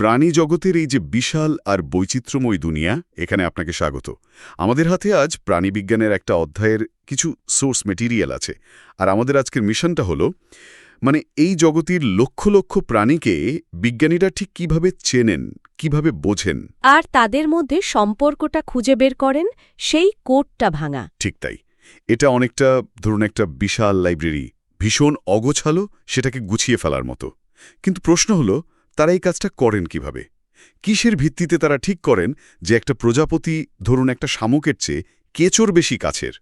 প্রাণী জগতের এই যে বিশাল আর বৈচিত্র্যময় দুনিয়া, এখানে আপনাকে স্বাগত। আমাদের হাতে আজ প্রাণীবিজ্ঞানের একটা অধ্যায়ের কিছু সোর্স মেটেরিয়াল আছে, আর আমাদের আজকের মিশনটা হলো এই জগতের লক্ষ লক্ষ প্রাণীকে বিজ্ঞানীরা ঠিক কিভাবে চেনেন, কিভাবে বোঝেন, আর তাদের মধ্যে সম্পর্কটা খুঁজে বের করেন, সেই কোডটা ভাঙা। ঠিক তাই। এটা অনেকটা ধরুন একটা বিশাল লাইব্রেরি, ভীষণ অগোছালো, সেটাকে গুছিয়ে ফেলার মতো। কিন্তু প্রশ্ন হলো, তারা এই কাজটা করেন কিভাবে? কিসের ভিত্তিতে তারা ঠিক করেন যে একটা প্রজাপতি ধরুন একটা শামুকের চেয়ে কেঁচোর বেশি কাছের?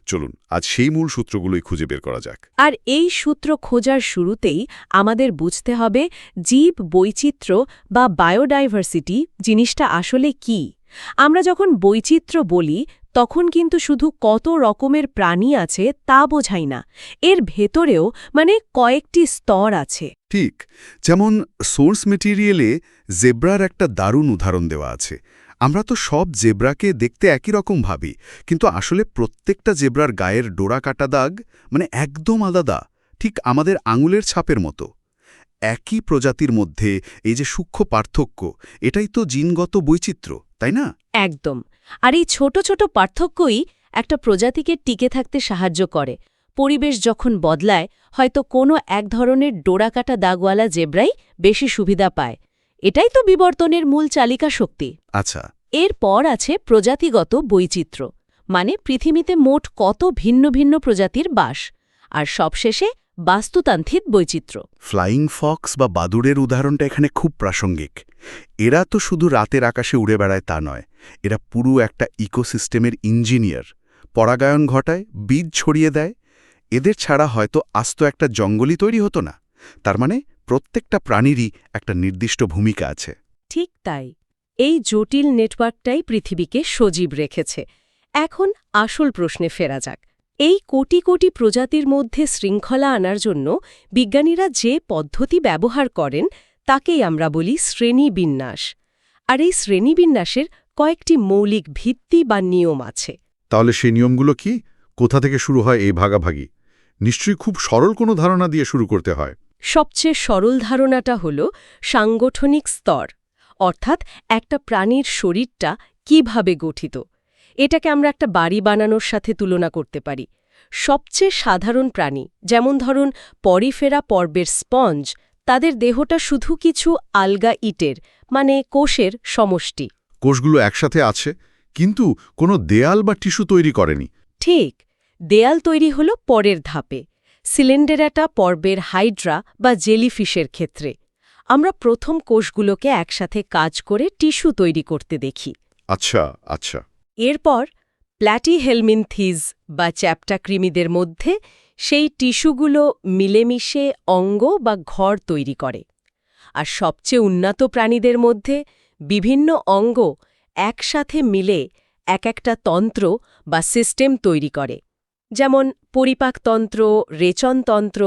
চলুন আজ সেই মূল সূত্রগুলোই খুঁজে বের করা যাক। আর এই সূত্র খোঁজার শুরুতেই আমাদের বুঝতে হবে জীব বৈচিত্র্য বা বায়োডাইভার্সিটি জিনিসটা আসলে কি। আমরা যখন বৈচিত্র্য বলি তখন কিন্তু শুধু কত রকমের প্রাণী আছে তা বোঝাই না, এর ভেতরেও কয়েকটি স্তর আছে। ঠিক, যেমন সোর্স মেটেরিয়ালে জেব্রার একটা দারুণ উদাহরণ দেওয়া আছে। আমরা তো সব জেব্রাকে দেখতে একই রকম ভাবি, কিন্তু আসলে প্রত্যেকটা জেব্রার গায়ের ডোরা কাটা দাগ একদম আলাদা, ঠিক আমাদের আঙুলের ছাপের মতো। একই প্রজাতির মধ্যে এই যে সূক্ষ্ম পার্থক্য, এটাই তো জিনগত বৈচিত্র্য, তাই না? একদম। আর এই ছোট ছোট পার্থক্যই একটা প্রজাতিকে টিকে থাকতে সাহায্য করে। পরিবেশ যখন বদলায়, হয়তো কোনো এক ধরনের ডোরাকাটা দাগওয়ালা জেব্রাই বেশি সুবিধা পায়। এটাই তো বিবর্তনের মূল চালিকা শক্তি। আচ্ছা। এরপর আছে প্রজাতিগত বৈচিত্র্য, পৃথিবীতে মোট কত ভিন্ন ভিন্ন প্রজাতির বাস। আর সবশেষে বাস্তুতান্ত্রিক বৈচিত্র্য। ফ্লাইং ফক্স বা বাদুড়ের উদাহরণটা এখানে খুব প্রাসঙ্গিক। এরা তো শুধু রাতের আকাশে উড়ে বেড়ায় তা নয়, এরা পুরো একটা ইকোসিস্টেমের ইঞ্জিনিয়ার। পরাগায়ন ঘটায়, বীজ ছড়িয়ে দেয়। এদের ছাড়া হয়তো আস্ত একটা জঙ্গলই তৈরি হতো না। তার প্রত্যেকটা প্রাণীরই একটা নির্দিষ্ট ভূমিকা আছে। ঠিক তাই। এই জটিল নেটওয়ার্কটাই পৃথিবীকে সজীব রেখেছে। এখন আসল প্রশ্নে ফেরা যাক। এই কোটি কোটি প্রজাতির মধ্যে শৃঙ্খলা আনার জন্য বিজ্ঞানীরা যে পদ্ধতি ব্যবহার করেন তাকেই আমরা বলি শ্রেণীবিন্যাস। আর এই শ্রেণীবিন্যাসের কয়েকটি মৌলিক ভিত্তি বা নিয়ম আছে। তাহলে সেই নিয়মগুলো কি? কোথা থেকে শুরু হয় এই ভাগাভাগি? নিশ্চয়ই খুব সরল কোনো ধারণা দিয়ে শুরু করতে হয়। সবচেয়ে সরল ধারণাটা হল সাংগঠনিক স্তর, অর্থাৎ একটা প্রাণীর শরীরটা কিভাবে গঠিত। এটাকে আমরা একটা বাড়ি বানানোর সাথে তুলনা করতে পারি। সবচেয়ে সাধারণ প্রাণী, যেমন ধরুন পরিফেরা পর্বের স্পঞ্জ, তাদের দেহটা শুধু কিছু আলগা ইটের কোষের সমষ্টি। কোষগুলো একসাথে আছে, কিন্তু কোনো দেয়াল বা টিস্যু তৈরি করেনি। ঠিক, দেয়াল তৈরি হল পরের ধাপে, সিলিন্ডারেটা পর্বের হাইড্রা বা জেলিফিশের ক্ষেত্রে। আমরা প্রথম কোষগুলোকে একসাথে কাজ করে টিস্যু তৈরি করতে দেখি। আচ্ছা আচ্ছা। এরপর প্ল্যাটিহেলমিনথিস বা চ্যাপ্টা কৃমিদের মধ্যে সেই টিস্যুগুলো মিলেমিশে অঙ্গ বা ঘর তৈরি করে। আর সবচেয়ে উন্নত প্রাণীদের মধ্যে বিভিন্ন অঙ্গ একসাথে মিলে এক একটা তন্ত্র বা সিস্টেম তৈরি করে, যেমন পরিপাকতন্ত্র, রেচনতন্ত্র।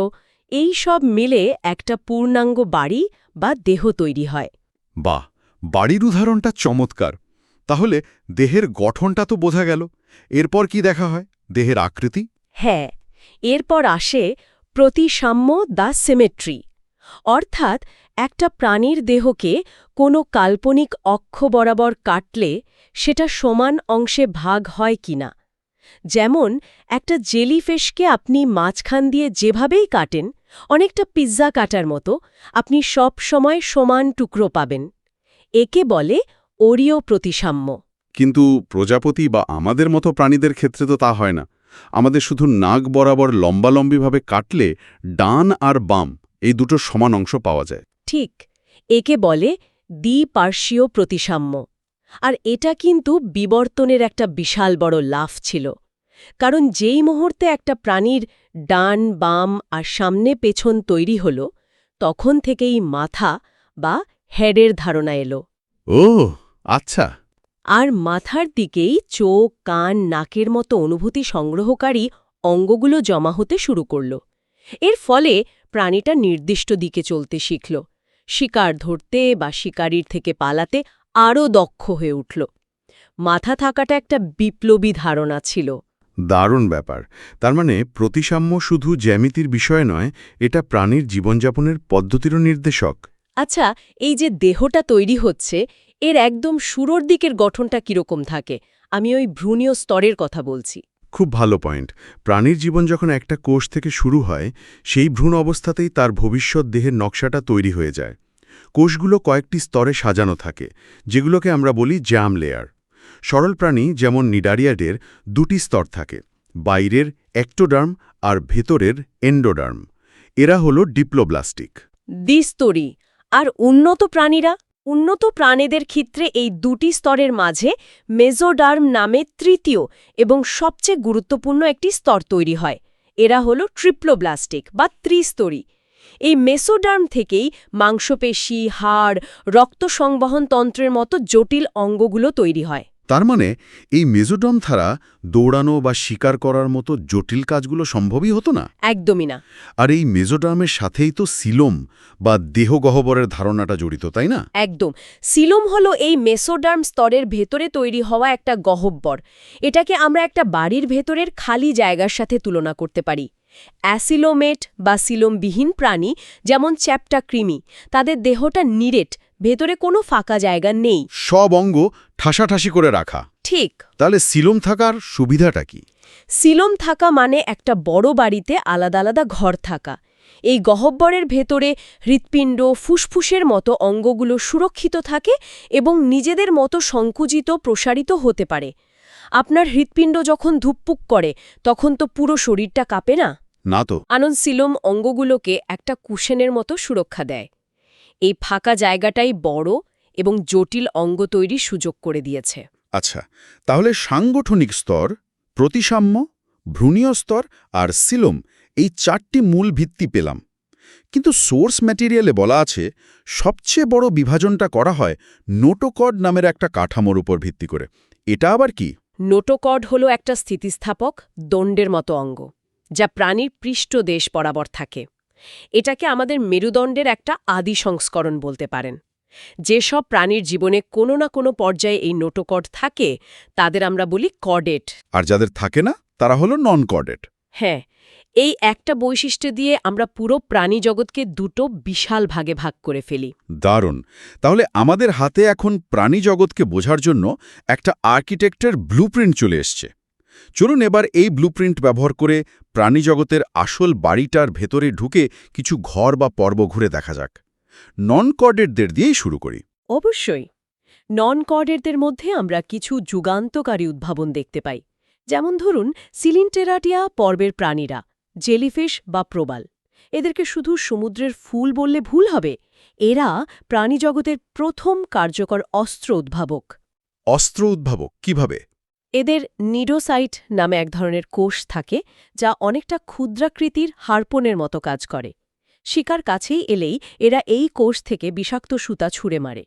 এই সব মিলে একটা পূর্ণাঙ্গ বাড়ি বা দেহ তৈরি হয়। বাহ, বাড়ির উদাহরণটা চমৎকার। তাহলে দেহের গঠনটা তো বোঝা গেল। এরপর কি দেখা হয়? দেহের আকৃতি? হ্যাঁ, এরপর আসে প্রতিসাম্য দ্য সিমেট্রি, অর্থাৎ একটা প্রাণীর দেহকে কোনো কাল্পনিক অক্ষ বরাবর কাটলে সেটা সমান অংশে ভাগ হয় কিনা। যেমন একটা জেলিফিশকে আপনি মাঝখান দিয়ে যেভাবেই কাটেন, অনেকটা পিৎজা কাটার মতো, আপনি সব সময় সমান টুকরো পাবেন। একে বলে ওরিও প্রতিসাম্য। কিন্তু প্রজাপতি বা আমাদের মতো প্রাণীদের ক্ষেত্রে তো তা হয় না। আমাদের শুধু নাক বরাবর লম্বালম্বিভাবে কাটলে ডান আর বাম এই দুটো সমান অংশ পাওয়া যায়। ঠিক, একে বলে দ্বিপার্শ্বীয় প্রতিসাম্য। আর এটা কিন্তু বিবর্তনের একটা বিশাল বড় লাফ ছিল। কারণ যেই মুহূর্তে একটা প্রাণীর ডান বাম আর সামনে পেছন তৈরি হল, তখন থেকেই মাথা বা হেডের ধারণা এলো। ও আচ্ছা। আর মাথার দিকেই চোখ, কান, নাকের মতো অনুভূতি সংগ্রহকারী অঙ্গগুলো জমা হতে শুরু করল। এর ফলে প্রাণীটা নির্দিষ্ট দিকে চলতে শিখল, শিকার ধরতে বা শিকারীর থেকে পালাতে আরও দক্ষ হয়ে উঠল। মাথা থাকাটা একটা বিপ্লবী ধারণা ছিল। দারুণ ব্যাপার। তার প্রতিসাম্য শুধু জ্যামিতির বিষয় নয়, এটা প্রাণীর জীবনযাপনের পদ্ধতিরও নির্দেশক। আচ্ছা, এই যে দেহটা তৈরি হচ্ছে এর একদম শুরুর দিকের গঠনটা কিরকম থাকে? আমি ওই ভ্রূণীয় স্তরের কথা বলছি। খুব ভালো পয়েন্ট। প্রাণীর জীবন যখন একটা কোষ থেকে শুরু হয়, সেই ভ্রূণ অবস্থাতেই তার ভবিষ্যৎ দেহের নকশাটা তৈরি হয়ে যায়। কোষগুলো কয়েকটি স্তরে সাজানো থাকে, যেগুলোকে আমরা বলি জার্ম লেয়ার। সরল প্রাণী যেমন নিডারিয়াডের দুটি স্তর থাকে, বাইরের একটোডার্ম আর ভেতরের এন্ডোডার্ম। এরা হলো ডিপ্লোব্লাস্টিক। দ্বিস্তরী। আর উন্নত প্রাণীরা? উন্নত প্রাণীদের ক্ষেত্রে এই দুটি স্তরের মাঝে মেজোডার্ম নামে তৃতীয় এবং সবচেয়ে গুরুত্বপূর্ণ একটি স্তর তৈরি হয়। এরা হলো ট্রিপ্লোব্লাস্টিক বা ত্রিস্তরী। এই মেসোডার্ম থেকেই মাংসপেশি, হাড়, রক্ত সংবহন তন্ত্রের মতো জটিল অঙ্গগুলো তৈরি হয়। তার মানে এই মেজোডার্ম ছাড়া দৌড়ানো বা শিকার করার মতো জটিল কাজগুলো সম্ভবই হতো না। একদমই না। আর এই মেজোডার্মের সাথেই তো সিলোম বা দেহগহ্বরের ধারণাটা জড়িত, তাই না? একদম। সিলোম হলো এই মেসোডার্ম স্তরের ভেতরে তৈরি হওয়া একটা গহ্বর। এটাকে আমরা একটা বাড়ির ভেতরের খালি জায়গার সাথে তুলনা করতে পারি। অ্যাসিলোমেট বা সিলোমবিহীন প্রাণী যেমন চ্যাপ্টা কৃমি, তাদের দেহটা নিরেট, ভেতরে কোনো ফাঁকা জায়গা নেই। সব অঙ্গ ঠাসাঠাসি করে রাখা। ঠিক। তাহলে সিলোম থাকার সুবিধাটা কি? সিলোম থাকা মানে একটা বড় বাড়িতে আলাদা আলাদা ঘর থাকা। এই গহ্বরের ভেতরে হৃৎপিণ্ড, ফুসফুসের মতো অঙ্গগুলো সুরক্ষিত থাকে এবং নিজেদের মতো সংকুচিত, প্রসারিত হতে পারে। আপনার হৃৎপিণ্ড যখন ধুকপুক করে তখন তো পুরো শরীরটা কাঁপে না? না তো। সিলোম অঙ্গগুলোকে একটা কুশনের মতো সুরক্ষা দেয়। এই ফাঁকা জায়গাটাই বড় এবং জটিল অঙ্গ তৈরির সুযোগ করে দিয়েছে। আচ্ছা, তাহলে সাংগঠনিক স্তর, প্রতিসাম্য, ভ্রূণীয় স্তর আর সিলোম, এই চারটি মূল ভিত্তি পেলাম। কিন্তু সোর্স ম্যাটেরিয়ালে বলা আছে সবচেয়ে বড় বিভাজনটা করা হয় নোটোকর্ড নামের একটা কাঠামোর উপর ভিত্তি করে। এটা আবার কি? নোটোকর্ড হলো একটা স্থিতিস্থাপক দণ্ডের মতো অঙ্গ, যা প্রাণীর পৃষ্ঠদেশ বরাবর থাকে। এটাকে আমাদের মেরুদণ্ডের একটা আদি সংস্করণ বলতে পারেন। যেসব প্রাণীর জীবনে কোনো না কোনো পর্যায়ে এই নোটোকর্ড থাকে তাদের আমরা বলি কর্ডেট। আর যাদের থাকে না তারা হলো নন কর্ডেট। হ্যাঁ, এই একটা বৈশিষ্ট্য দিয়ে আমরা পুরো প্রাণী জগৎকে দুটো বিশাল ভাগে ভাগ করে ফেলি। দারুণ। তাহলে আমাদের হাতে এখন প্রাণী জগৎকে বোঝার জন্য একটা আর্কিটেক্টের ব্লুপ্রিন্ট চলে এসছে। চলুন এবার এই ব্লুপ্রিন্ট ব্যবহার করে প্রাণী জগতের আসল বাড়িটার ভেতরে ঢুকে কিছু ঘর বা পর্ব ঘুরে দেখা যাক। নন কর্ডেটদের দিয়েই শুরু করি। অবশ্যই। নন কর্ডেটদের মধ্যে আমরা কিছু যুগান্তকারী উদ্ভাবন দেখতে পাই। যেমন ধরুন সিলিনটেরাটিয়া পর্বের প্রাণীরা, জেলিফিশ বা প্রবাল। এদেরকে শুধু সমুদ্রের ফুল বললে ভুল হবে। এরা প্রাণীজগতের প্রথম কার্যকর অস্ত্র উদ্ভাবক। অস্ত্র উদ্ভাবক কিভাবে? এদের নিডোসাইট নামে এক ধরনের কোষ থাকে, যা অনেকটা ক্ষুদ্রাকৃতির হারপনের মতো কাজ করে। শিকার কাছেই এলেই এরা এই কোষ থেকে বিষাক্ত সুতা ছুঁড়ে মারে।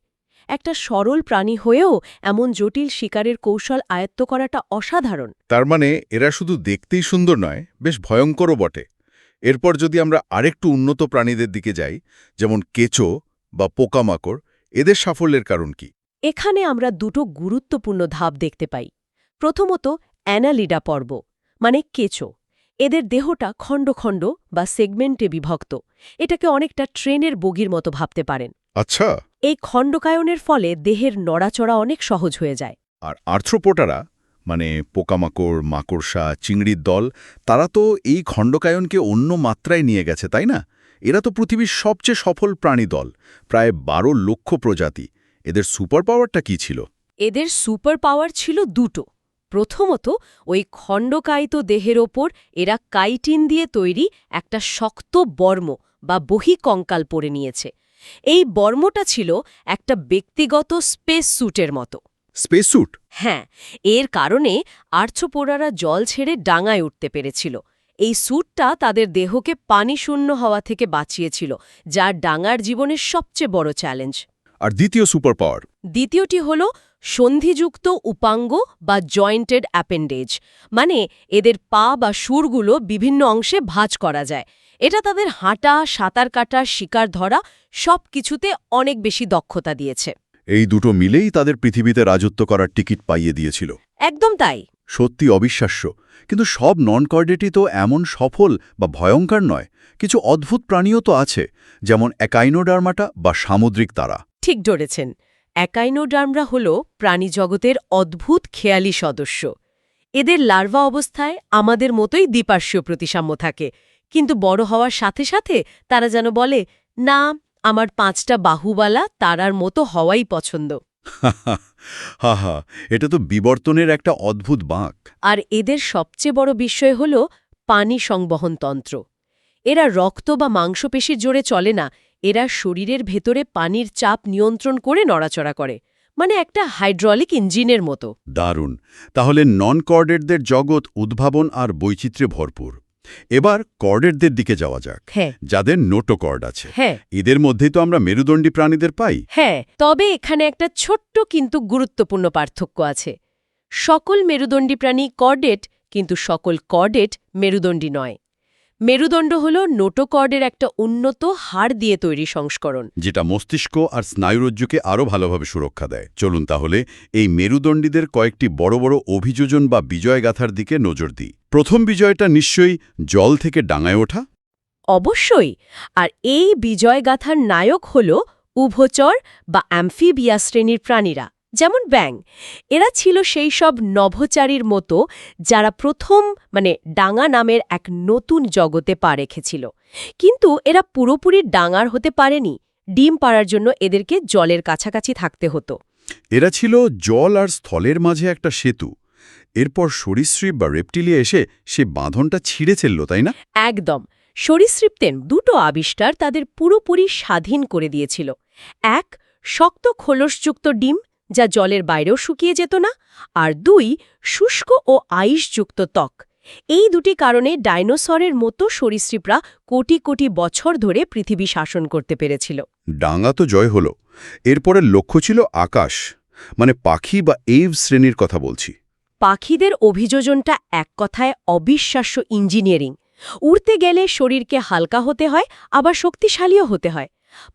একটা সরল প্রাণী হয়েও এমন জটিল শিকারের কৌশল আয়ত্ত করাটা অসাধারণ। তার মানে এরা শুধু দেখতেই সুন্দর নয়, বেশ ভয়ঙ্করও বটে। এরপর যদি আমরা আরেকটু উন্নত প্রাণীদের দিকে যাই, যেমন কেঁচো বা পোকামাকড়, এদের সাফল্যের কারণ কি? এখানে আমরা দুটো গুরুত্বপূর্ণ ধাপ দেখতে পাই। প্রথমত অ্যানালিডা পর্ব, মানে কেঁচো। এদের দেহটা খণ্ড খণ্ড বা সেগমেন্টে বিভক্ত। এটাকে অনেকটা ট্রেনের বগির মতো ভাবতে পারেন। আচ্ছা। এই খণ্ডকায়নের ফলে দেহের নড়াচড়া অনেক সহজ হয়ে যায়। আর আর্থ্রোপোডারা, মানে পোকামাকড়, মাকড়সা, চিংড়ির দল, তারা তো এই খণ্ডকায়নকে অন্য মাত্রায় নিয়ে গেছে, তাই না? এরা তো পৃথিবীর সবচেয়ে সফল প্রাণী দল, প্রায় 12 লক্ষ প্রজাতি। এদের সুপার পাওয়ারটা কী ছিল? এদের সুপার পাওয়ার ছিল দুটো। প্রথমত, ওই খণ্ডকায়িত দেহের ওপর এরা কাইটিন দিয়ে তৈরি একটা শক্ত বর্ম বা বহিঃকঙ্কাল পরে নিয়েছে। এই বর্মটা ছিল একটা ব্যক্তিগত স্পেস স্যুটের মতো। Space sweet? হ্যাঁ, এর কারণে আর্থ্রোপোডারা জল ছেড়ে ডাঙায় উঠতে পেরেছিল। এই স্যুটটা তাদের দেহকে পানিশূন্য হওয়া থেকে বাঁচিয়েছিল, যা ডাঙার জীবনের সবচেয়ে বড় চ্যালেঞ্জ। আর দ্বিতীয় সুপার পাওয়ার? দ্বিতীয়টি হল সন্ধিযুক্ত উপাঙ্গ বা জয়েন্টেড অ্যাপেন্ডেজ, মানে এদের পা বা শুঁড়গুলো বিভিন্ন অংশে ভাঁজ করা যায়। এটা তাদের হাঁটা, সাঁতার কাটা, শিকার ধরা সব কিছুতে অনেক বেশি দক্ষতা দিয়েছে। এই দুটো মিলেই তাদের পৃথিবীতে রাজত্ব করার টিকিট পাইয়ে দিয়েছিল। একদম তাই। সত্যি অবিশ্বাস্য। কিন্তু সব নন কর্ডেটই তো এমন সফল বা ভয়ঙ্কর নয়। কিছু অদ্ভুত প্রাণীও তো আছে, যেমন অ্যাকাইনোডার্মাটা বা সামুদ্রিক তারা। ঠিক ধরেছেন, অ্যাকাইনোডার্মরা হল প্রাণীজগতের অদ্ভুত খেয়ালি সদস্য। এদের লার্ভা অবস্থায় আমাদের মতোই দ্বিপার্শ্বীয় প্রতিসাম্য থাকে, কিন্তু বড় হওয়ার সাথে সাথে তারা যেন বলে, না, আমার 5টা বাহুওয়ালা তারার মতো হওয়াই পছন্দ। হা হা, এটা তো বিবর্তনের একটা অদ্ভুত বাঁক। আর এদের সবচেয়ে বড় বিষয় হল পানি সংবহনতন্ত্র। এরা রক্ত বা মাংসপেশির জোরে চলে না, এরা শরীরের ভেতরে পানির চাপ নিয়ন্ত্রণ করে নড়াচড়া করে, মানে একটা হাইড্রোলিক ইঞ্জিনের মতো। দারুণ। তাহলে নন কর্ডেটদের জগৎ উদ্ভাবন আর বৈচিত্র্যে ভরপুর। এবার কর্ডেটদের দিকে যাওয়া যাক, হ্যাঁ যাদের নোটোকর্ড আছে। হ্যাঁ এদের মধ্যেই তো আমরা মেরুদণ্ডী প্রাণীদের পাই। হ্যাঁ, তবে এখানে একটা ছোট্ট কিন্তু গুরুত্বপূর্ণ পার্থক্য আছে। সকল মেরুদণ্ডী প্রাণী কর্ডেট, কিন্তু সকল কর্ডেট মেরুদণ্ডী নয়। মেরুদণ্ড হল নোটোকর্ডের একটা উন্নত হাড় দিয়ে তৈরি সংস্করণ। যেটা মস্তিষ্ক আর স্নায়ুরজ্জুকে আরও ভালোভাবে সুরক্ষা দেয়। চলুন তাহলে এই মেরুদণ্ডীদের কয়েকটি বড় বড় অভিযোজন বা বিজয়গাথার দিকে নজর দিই। প্রথম বিজয়টা নিশ্চয়ই জল থেকে ডাঙায় ওঠা। অবশ্যই। আর এই বিজয়গাথার নায়ক হল উভচর বা অ্যাম্ফিবিয়া শ্রেণীর প্রাণীরা, যেমন ব্যাঙ। এরা ছিল সেই সব নভোচারীর মতো যারা প্রথম ডাঙা নামের এক নতুন জগতে পা রেখেছিল। কিন্তু এরা পুরোপুরি ডাঙার হতে পারেনি। ডিম পাড়ার জন্য এদেরকে জলের কাছাকাছি থাকতে হতো। এরা ছিল জল আর স্থলের মাঝে একটা সেতু। এরপর সরীসৃপ বা রেপটিলিয়া এসে সে বাঁধনটা ছিঁড়ে ফেলল, তাই না? একদম। সরীসৃপদের দুটো আবিষ্কার তাদের পুরোপুরি স্বাধীন করে দিয়েছিল। এক, শক্ত খোলসযুক্ত ডিম যা জলের বাইরেও শুকিয়ে যেত না, আর 2, শুষ্ক ও আইসযুক্ত ত্বক। এই দুটি কারণে ডাইনোসরের মতো সরীসৃপরা কোটি কোটি বছর ধরে পৃথিবী শাসন করতে পেরেছিল। ডাঙা তো জয় হলো। এরপরের লক্ষ্য ছিল আকাশ, মানে পাখি বা এভ শ্রেণীর কথা বলছি। পাখিদের অভিযোজনটা এক কথায় অবিশ্বাস্য ইঞ্জিনিয়ারিং। উড়তে গেলে শরীরকে হালকা হতে হয়, আবার শক্তিশালীও হতে হয়।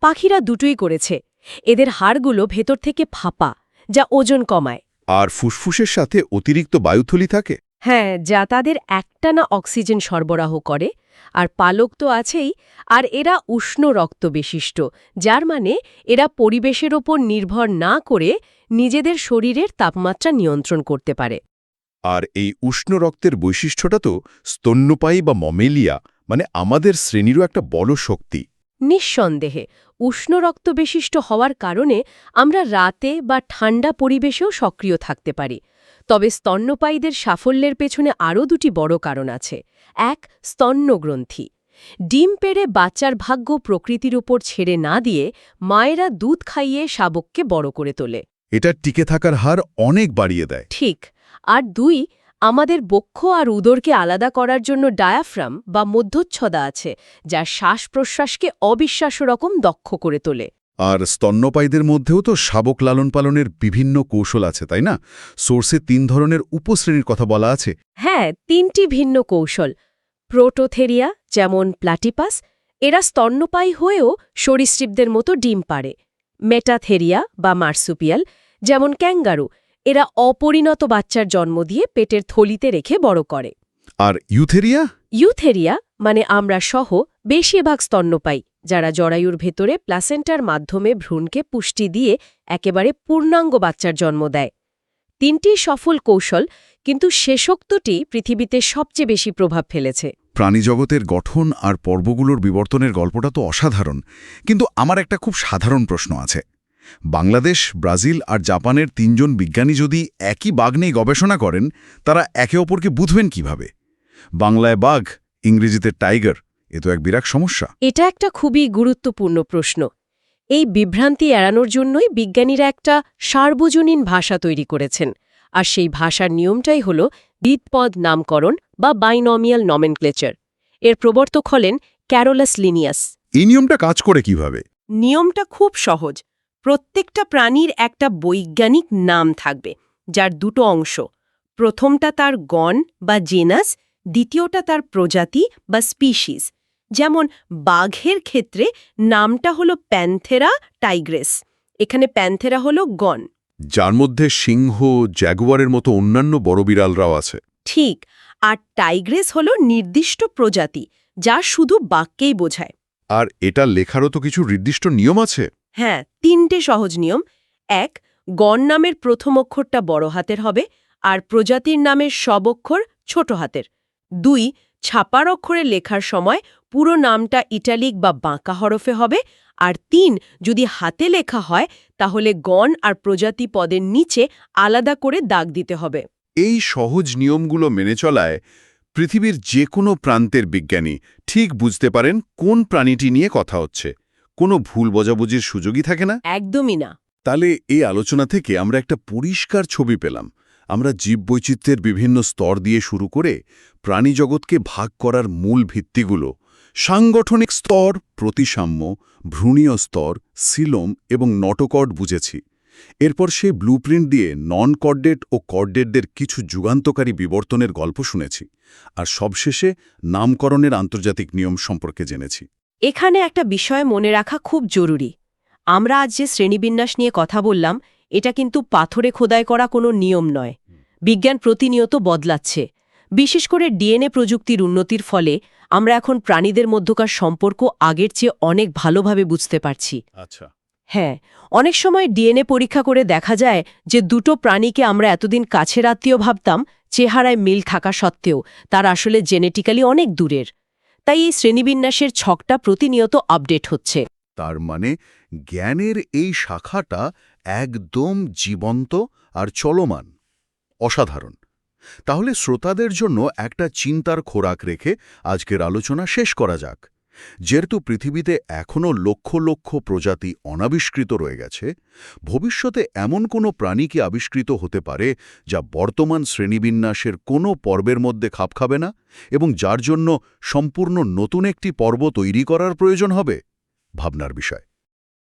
পাখিরা দুটোই করেছে। এদের হাড়গুলো ভেতর থেকে ফাঁপা, যা ওজন কমায়। আর ফুসফুসের সাথে অতিরিক্ত বায়ুথলি থাকে। হ্যাঁ, যা তাদের একটানা অক্সিজেন সরবরাহ করে। আর পালক তো আছেই। আর এরা উষ্ণ রক্ত বিশিষ্ট, যার মানে এরা পরিবেশের ওপর নির্ভর না করে নিজেদের শরীরের তাপমাত্রা নিয়ন্ত্রণ করতে পারে। আর এই উষ্ণ রক্তের বৈশিষ্ট্যটা তো স্তন্যপায়ী বা মমেলিয়া, মানে আমাদের শ্রেণীরও একটা বড় শক্তি। নিঃসন্দেহে উষ্ণ রক্ত বিশিষ্ট হওয়ার কারণে আমরা রাতে বা ঠান্ডা পরিবেশেও সক্রিয় থাকতে পারি। তবে স্তন্যপায়ীদের সাফল্যের পেছনে আরও 2টি বড় কারণ আছে। এক, স্তন্যগ্রন্থি। ডিম পেড়ে বাচ্চার ভাগ্য প্রকৃতির উপর ছেড়ে না দিয়ে মায়েরা দুধ খাইয়ে শাবককে বড় করে তোলে। এটা টিকে থাকার হার অনেক বাড়িয়ে দেয়। ঠিক। আর 2, আমাদের বক্ষ আর উদরকে আলাদা করার জন্য ডায়াফ্রাম বা মধ্যচ্ছদা আছে, যা শ্বাস-প্রশ্বাসকে অবিশ্বাস্য রকম দক্ষ করে তোলে। আর স্তন্যপায়ীদের মধ্যেও তো শাবক লালন পালনের বিভিন্ন কৌশল আছে, তাই না? সোর্সে 3 ধরনের উপশ্রেণীর কথা বলা আছে। হ্যাঁ, 3টি ভিন্ন কৌশল। প্রোটোথেরিয়া, যেমন প্লাটিপাস, এরা স্তন্যপায়ী হয়েও সরীসৃপদের মতো ডিম পাড়ে। মেটাথেরিয়া বা মার্সুপিয়াল, যেমন ক্যাঙ্গারু, এরা অপরিণত বাচ্চার জন্ম দিয়ে পেটের থলিতে রেখে বড় করে। আর ইউথেরিয়া? ইউথেরিয়া মানে আমরা সহ বেশিরভাগ স্তন্যপায়ী, যারা জরায়ুর ভেতরে প্লাসেন্টার মাধ্যমে ভ্রূণকে পুষ্টি দিয়ে একেবারে পূর্ণাঙ্গ বাচ্চার জন্ম দেয়। 3টি সফল কৌশল, কিন্তু শেষোক্তটি পৃথিবীতে সবচেয়ে বেশি প্রভাব ফেলেছে। প্রাণীজগতের গঠন আর পর্বগুলোর বিবর্তনের গল্পটা তো অসাধারণ, কিন্তু আমার একটা খুব সাধারণ প্রশ্ন আছে। বাংলাদেশ, ব্রাজিল আর জাপানের 3 জন বিজ্ঞানী যদি একই বাঘ নিয়ে গবেষণা করেন, তারা একে অপরকে বুঝবেন কিভাবে? বাংলায় বাঘ, ইংরেজিতে টাইগার, এ তো এক বিরাট সমস্যা। এটা একটা খুবই গুরুত্বপূর্ণ প্রশ্ন। এই বিভ্রান্তি এড়ানোর জন্যই বিজ্ঞানীরা একটা সার্বজনীন ভাষা তৈরি করেছেন। আর সেই ভাষার নিয়মটাই হল দ্বিপদ নামকরণ বা বাইনমিয়াল নমেনক্লেচার। এর প্রবর্তক হলেন ক্যারোলাস লিনিয়াস। এই নিয়মটা কাজ করে কিভাবে? নিয়মটা খুব সহজ। প্রত্যেকটা প্রাণীর একটা বৈজ্ঞানিক নাম থাকবে, যার 2টো অংশ। প্রথমটা তার গণ বা জেনাস, দ্বিতীয়টা তার প্রজাতি বা স্পিসিস। যেমন বাঘের ক্ষেত্রে নামটা হলো প্যান্থেরা টাইগ্রেস। এখানে প্যান্থেরা হলো গণ। যার মধ্যে সিংহ, জ্যাগুয়ারের মতো অন্যান্য বড় বিড়ালরাও আছে। ঠিক। আর টাইগ্রেস হল নির্দিষ্ট প্রজাতি, যা শুধু বাক্যেই বোঝায়। আর এটা লেখারও তো কিছু নির্দিষ্ট নিয়ম আছে। হ্যাঁ, 3টে সহজ নিয়ম। 1. গণ নামের প্রথম অক্ষরটা বড় হাতের হবে, আর প্রজাতির নামের সব অক্ষর ছোট হাতের। 2. ছাপার অক্ষরে লেখার সময় পুরো নামটা ইটালিক বা বাঁকা হরফে হবে। আর 3. যদি হাতে লেখা হয় তাহলে গণ আর প্রজাতি পদের নিচে আলাদা করে দাগ দিতে হবে। এই সহজ নিয়মগুলো মেনে চলায় পৃথিবীর যে কোনো প্রান্তের বিজ্ঞানী ঠিক বুঝতে পারেন কোন প্রাণীটি নিয়ে কথা হচ্ছে। কোনো ভুল বোঝাবুঝির সুযোগই থাকে না। একদমই না। তাহলে এই আলোচনা থেকে আমরা একটা পরিষ্কার ছবি পেলাম। আমরা জীববৈচিত্র্যের বিভিন্ন স্তর দিয়ে শুরু করে প্রাণীজগৎকে ভাগ করার মূল ভিত্তিগুলো, সাংগঠনিক স্তর, প্রতিসাম্য, ভ্রূণীয় স্তর, সিলোম এবং নটোকর্ড বুঝেছি। এরপর সেই ব্লুপ্রিন্ট দিয়ে নন কর্ডেট ও কর্ডেটদের কিছু যুগান্তকারী বিবর্তনের গল্প শুনেছি। আর সবশেষে নামকরণের আন্তর্জাতিক নিয়ম সম্পর্কে জেনেছি। এখানে একটা বিষয় মনে রাখা খুব জরুরি। আমরা আজ যে শ্রেণীবিন্যাস নিয়ে কথা বললাম, এটা কিন্তু পাথরে খোদাই করা কোনো নিয়ম নয়। বিজ্ঞান প্রতিনিয়ত বদলাচ্ছে। বিশেষ করে ডিএনএ প্রযুক্তির উন্নতির ফলে আমরা এখন প্রাণীদের মধ্যকার সম্পর্ক আগের চেয়ে অনেক ভালোভাবে বুঝতে পারছি। আচ্ছা। হ্যাঁ, অনেক সময় ডিএনএ পরীক্ষা করে দেখা যায় যে দুটো প্রাণীকে আমরা এতদিন কাছের আত্মীয় ভাবতাম, চেহারায় মিল থাকা সত্ত্বেও তারা আসলে জেনেটিক্যালি অনেক দূরের। তাই এই শ্রেণীবিন্যাসের ছকটা প্রতিনিয়ত আপডেট হচ্ছে। তার মানে জ্ঞানের এই শাখাটা একদম জীবন্ত আর চলমান। অসাধারণ। তাহলে শ্রোতাদের জন্য একটা চিন্তার খোরাক রেখে আজকের আলোচনা শেষ করা যাক। যেহেতু পৃথিবীতে এখনও লক্ষ লক্ষ প্রজাতি অনাবিষ্কৃত রয়ে গেছে, ভবিষ্যতে এমন কোনো প্রাণী কি আবিষ্কৃত হতে পারে যা বর্তমান শ্রেণীবিন্যাসের কোনো পর্বের মধ্যে খাপ খাবে না এবং যার জন্য সম্পূর্ণ নতুন একটি পর্ব তৈরি করার প্রয়োজন হবে? ভাবনার বিষয়।